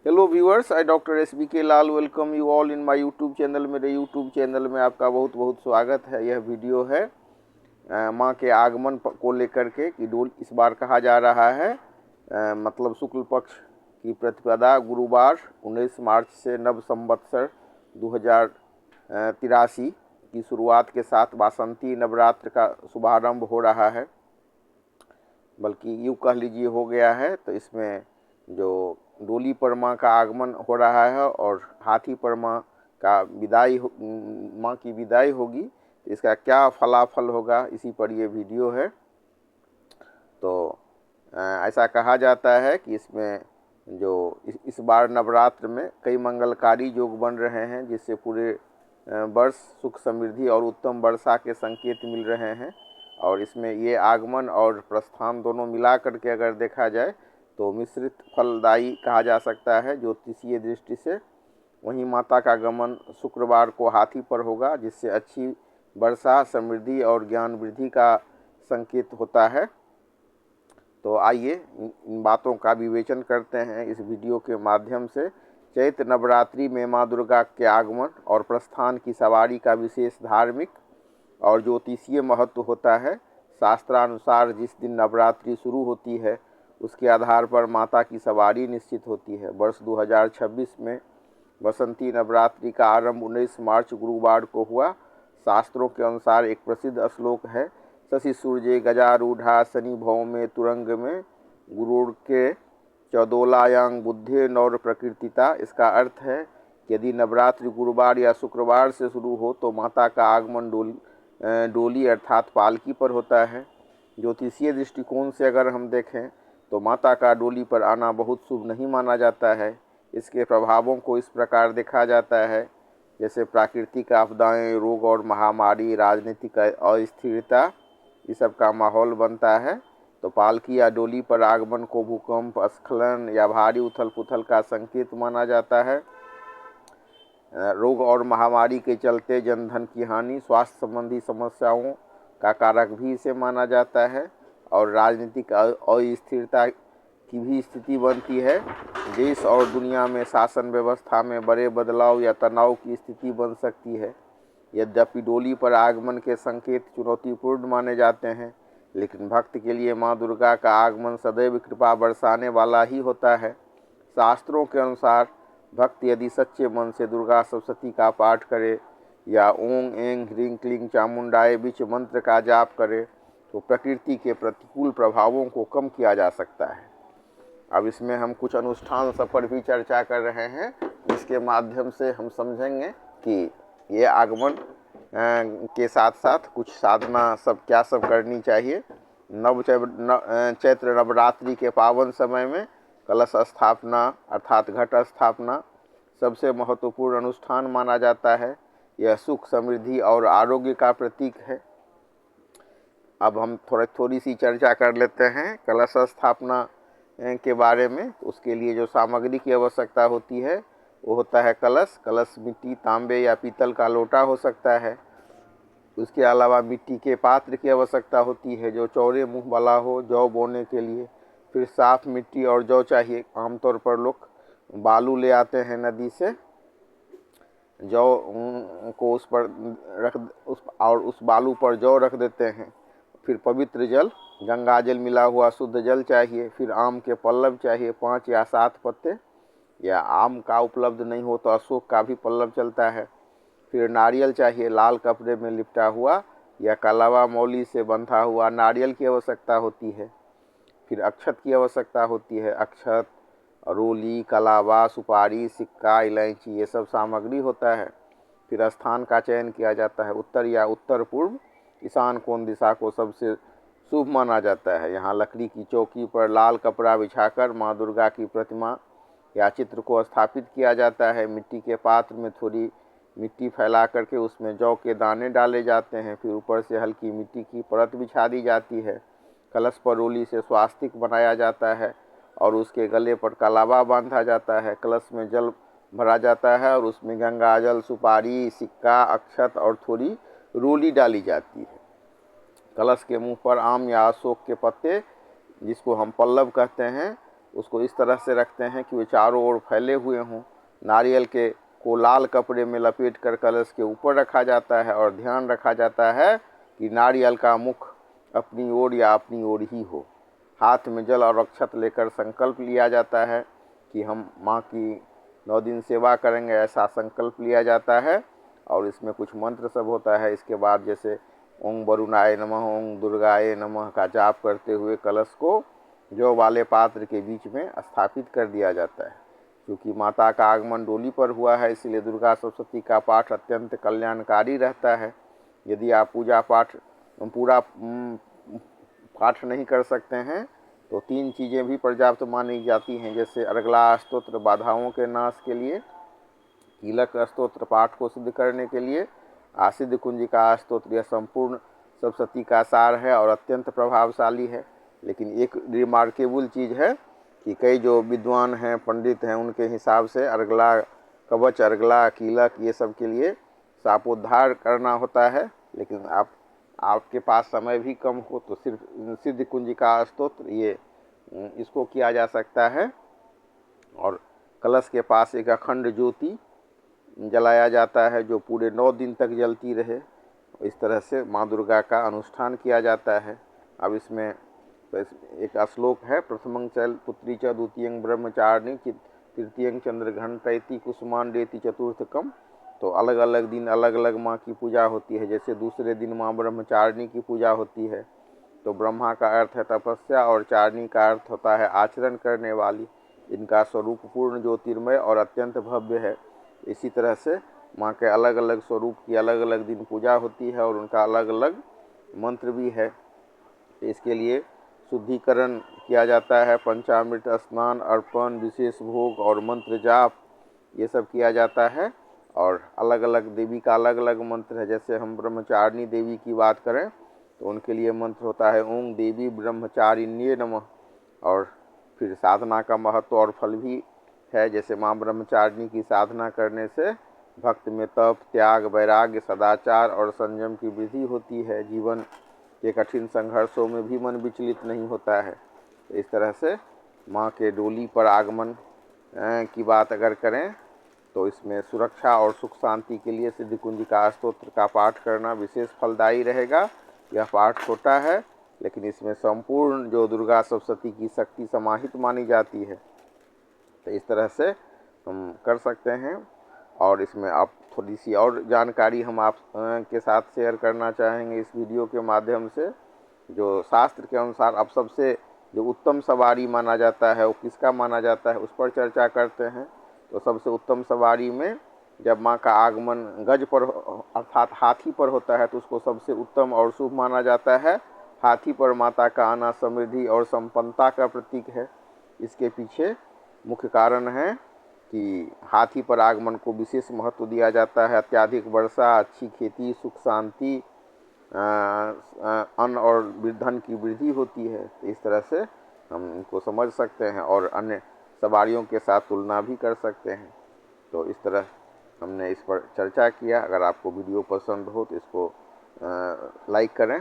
Hello viewers, I doctor SBK Lal welcome you all in my YouTube channel. मेरे YouTube channel में आपका बहुत बहुत स्वागत है। यह वीडियो है माँ के आगमन को लेकर के कि डोल इस बार कहा जा रहा है मतलब शुक्ल पक्ष की प्रतिपदा गुरुवार 19 मार्च से नव संवत्सर 2083 की शुरुआत के साथ वासंती नवरात्र का शुभारंभ हो रहा है, बल्कि यूँ कह लीजिए हो गया है। तो इसमें जो डोली पर माँ का आगमन हो रहा है और हाथी पर माँ का माँ की विदाई होगी, तो इसका क्या फलाफल होगा, इसी पर ये वीडियो है। तो ऐसा कहा जाता है कि इसमें जो इस बार नवरात्र में कई मंगलकारी योग बन रहे हैं, जिससे पूरे वर्ष सुख समृद्धि और उत्तम वर्षा के संकेत मिल रहे हैं। और इसमें ये आगमन और प्रस्थान दोनों मिला करके अगर देखा जाए तो मिश्रित फलदायी कहा जा सकता है ज्योतिषीय दृष्टि से। वहीं माता का गमन शुक्रवार को हाथी पर होगा, जिससे अच्छी वर्षा, समृद्धि और ज्ञान वृद्धि का संकेत होता है। तो आइए इन बातों का विवेचन करते हैं इस वीडियो के माध्यम से। चैत्र नवरात्रि में माँ दुर्गा के आगमन और प्रस्थान की सवारी का विशेष धार्मिक और ज्योतिषीय महत्व होता है। शास्त्रानुसार जिस दिन नवरात्रि शुरू होती है उसके आधार पर माता की सवारी निश्चित होती है। वर्ष 2026 में बसंती नवरात्रि का आरंभ 19 मार्च गुरुवार को हुआ। शास्त्रों के अनुसार एक प्रसिद्ध श्लोक है, शशि सूर्य गजारूढ़ा शनि भौमे तुरंग में गुरुड़ के चौदोलायांग बुद्धे नौर प्रकृतिता। इसका अर्थ है कि यदि नवरात्रि गुरुवार या शुक्रवार से शुरू हो तो माता का आगमन डोली अर्थात पालकी पर होता है। ज्योतिषीय दृष्टिकोण से अगर हम देखें तो माता का डोली पर आना बहुत शुभ नहीं माना जाता है। इसके प्रभावों को इस प्रकार देखा जाता है, जैसे प्राकृतिक आपदाएं, रोग और महामारी, राजनीतिक अस्थिरता, इस सब का माहौल बनता है। तो पालकी या डोली पर आगमन को भूकंप, स्खलन या भारी उथल पुथल का संकेत माना जाता है। रोग और महामारी के चलते जनधन की हानि, स्वास्थ्य संबंधी समस्याओं का कारक भी इसे माना जाता है। और राजनीतिक अस्थिरता की भी स्थिति बनती है। देश और दुनिया में शासन व्यवस्था में बड़े बदलाव या तनाव की स्थिति बन सकती है। यद्यपि डोली पर आगमन के संकेत चुनौतीपूर्ण माने जाते हैं, लेकिन भक्त के लिए माँ दुर्गा का आगमन सदैव कृपा बरसाने वाला ही होता है। शास्त्रों के अनुसार भक्त यदि सच्चे मन से दुर्गा सप्तशती का पाठ करे या ओं ऐं ह्रीं क्लीं चामुंडाय बीच मंत्र का जाप करे तो प्रकृति के प्रतिकूल प्रभावों को कम किया जा सकता है। अब इसमें हम कुछ अनुष्ठान सब पर भी चर्चा कर रहे हैं, जिसके माध्यम से हम समझेंगे कि ये आगमन के साथ साथ कुछ साधना सब क्या सब करनी चाहिए। चैत्र नवरात्रि के पावन समय में कलश स्थापना अर्थात घट स्थापना सबसे महत्वपूर्ण अनुष्ठान माना जाता है। यह सुख, समृद्धि और आरोग्य का प्रतीक है। अब हम थोड़ी सी चर्चा कर लेते हैं कलश स्थापना के बारे में। उसके लिए जो सामग्री की आवश्यकता होती है वो होता है कलश मिट्टी, तांबे या पीतल का लोटा हो सकता है। उसके अलावा मिट्टी के पात्र की आवश्यकता होती है जो चौड़े मुंह वाला हो जौ बोने के लिए। फिर साफ मिट्टी और जौ चाहिए। आमतौर पर लोग बालू ले आते हैं नदी से, जौ को उस पर उस बालू पर जौ रख देते हैं। फिर पवित्र जल, गंगा जल मिला हुआ शुद्ध जल चाहिए। फिर आम के पल्लव चाहिए, 5 या 7 पत्ते, या आम का उपलब्ध नहीं हो तो अशोक का भी पल्लव चलता है। फिर नारियल चाहिए, लाल कपड़े में लिपटा हुआ या कलावा मौली से बंधा हुआ नारियल की आवश्यकता होती है। फिर अक्षत की आवश्यकता होती है। अक्षत, रोली, कलावा, सुपारी, सिक्का, इलायची, ये सब सामग्री होता है। फिर स्थान का चयन किया जाता है। उत्तर या उत्तर पूर्व ईशान कोण दिशा को सबसे शुभ माना जाता है। यहाँ लकड़ी की चौकी पर लाल कपड़ा बिछाकर माँ दुर्गा की प्रतिमा या चित्र को स्थापित किया जाता है। मिट्टी के पात्र में थोड़ी मिट्टी फैला करके उसमें जौ के दाने डाले जाते हैं। फिर ऊपर से हल्की मिट्टी की परत बिछा दी जाती है। कलश पर रोली से स्वास्तिक बनाया जाता है और उसके गले पर कलावा बांधा जाता है। कलश में जल भरा जाता है और उसमें गंगा जल, सुपारी, सिक्का, अक्षत और थोड़ी रोली डाली जाती है। कलश के मुंह पर आम या अशोक के पत्ते, जिसको हम पल्लव कहते हैं, उसको इस तरह से रखते हैं कि वे चारों ओर फैले हुए हों। नारियल के को लाल कपड़े में लपेट कर कलश के ऊपर रखा जाता है और ध्यान रखा जाता है कि नारियल का मुख अपनी ओर या अपनी ओर ही हो। हाथ में जल और अक्षत लेकर संकल्प लिया जाता है कि हम माँ की 9 दिन सेवा करेंगे, ऐसा संकल्प लिया जाता है। और इसमें कुछ मंत्र सब होता है। इसके बाद जैसे ओम वरुणाय नमः, ओम दुर्गाय नमः का जाप करते हुए कलश को जौ वाले पात्र के बीच में स्थापित कर दिया जाता है। क्योंकि माता का आगमन डोली पर हुआ है, इसलिए दुर्गा सप्तशती का पाठ अत्यंत कल्याणकारी रहता है। यदि आप पूजा पाठ पूरा पाठ नहीं कर सकते हैं तो 3 चीज़ें भी पर्याप्त मानी जाती हैं, जैसे अर्गला स्तोत्र बाधाओं के नाश के लिए, कीलक स्तोत्र पाठ को सिद्ध करने के लिए, आसिद्ध कुंजिका स्तोत्र यह संपूर्ण सप्तशती का सार है और अत्यंत प्रभावशाली है। लेकिन एक रिमार्केबल चीज़ है कि कई जो विद्वान हैं, पंडित हैं, उनके हिसाब से अर्गला कवच, अर्गला कीलक ये सब के लिए शापोद्धार करना होता है। लेकिन आपके पास समय भी कम हो तो सिर्फ सिद्ध कुंजिका स्तोत्र ये इसको किया जा सकता है। और कलश के पास एक अखंड ज्योति जलाया जाता है जो पूरे 9 दिन तक जलती रहे। इस तरह से माँ दुर्गा का अनुष्ठान किया जाता है। अब इसमें एक श्लोक है, प्रथमं चल पुत्री च द्वितीयं ब्रह्मचारिणी तृतीयं चंद्रघंटयति कुसुमांडेति चतुर्थकम। तो अलग अलग दिन अलग अलग माँ की पूजा होती है। जैसे दूसरे दिन माँ ब्रह्मचारिणी की पूजा होती है। तो ब्रह्मा का अर्थ है तपस्या और चारिणी का अर्थ होता है आचरण करने वाली। इनका स्वरूप पूर्ण ज्योतिर्मय और अत्यंत भव्य है। इसी तरह से माँ के अलग अलग स्वरूप की अलग अलग दिन पूजा होती है और उनका अलग अलग मंत्र भी है। इसके लिए शुद्धिकरण किया जाता है, पंचामृत स्नान, अर्पण, विशेष भोग और मंत्र जाप ये सब किया जाता है। और अलग अलग देवी का अलग अलग मंत्र है। जैसे हम ब्रह्मचारिणी देवी की बात करें तो उनके लिए मंत्र होता है ओम देवी ब्रह्मचारिण्ये नमः। और फिर साधना का महत्व और फल भी है। जैसे माँ ब्रह्मचारिणी की साधना करने से भक्त में तप, त्याग, वैराग्य, सदाचार और संयम की वृद्धि होती है। जीवन के कठिन संघर्षों में भी मन विचलित नहीं होता है। तो इस तरह से माँ के डोली पर आगमन की बात अगर करें तो इसमें सुरक्षा और सुख शांति के लिए सिद्ध कुंजिका स्तोत्र का पाठ करना विशेष फलदायी रहेगा। यह पाठ छोटा है लेकिन इसमें संपूर्ण जो दुर्गा सप्तशती की शक्ति समाहित मानी जाती है। तो इस तरह से हम कर सकते हैं। और इसमें आप थोड़ी सी और जानकारी हम आप के साथ शेयर करना चाहेंगे इस वीडियो के माध्यम से। जो शास्त्र के अनुसार अब सबसे जो उत्तम सवारी माना जाता है वो किसका माना जाता है, उस पर चर्चा करते हैं। तो सबसे उत्तम सवारी में जब माँ का आगमन गज पर अर्थात हाथी पर होता है तो उसको सबसे उत्तम और शुभ माना जाता है। हाथी पर माता का आना समृद्धि और संपन्नता का प्रतीक है। इसके पीछे मुख्य कारण है कि हाथी पर आगमन को विशेष महत्व दिया जाता है। अत्याधिक वर्षा, अच्छी खेती, सुख शांति, अन्न और धन की वृद्धि होती है। तो इस तरह से हम इनको समझ सकते हैं और अन्य सवारियों के साथ तुलना भी कर सकते हैं। तो इस तरह हमने इस पर चर्चा किया। अगर आपको वीडियो पसंद हो तो इसको लाइक करें।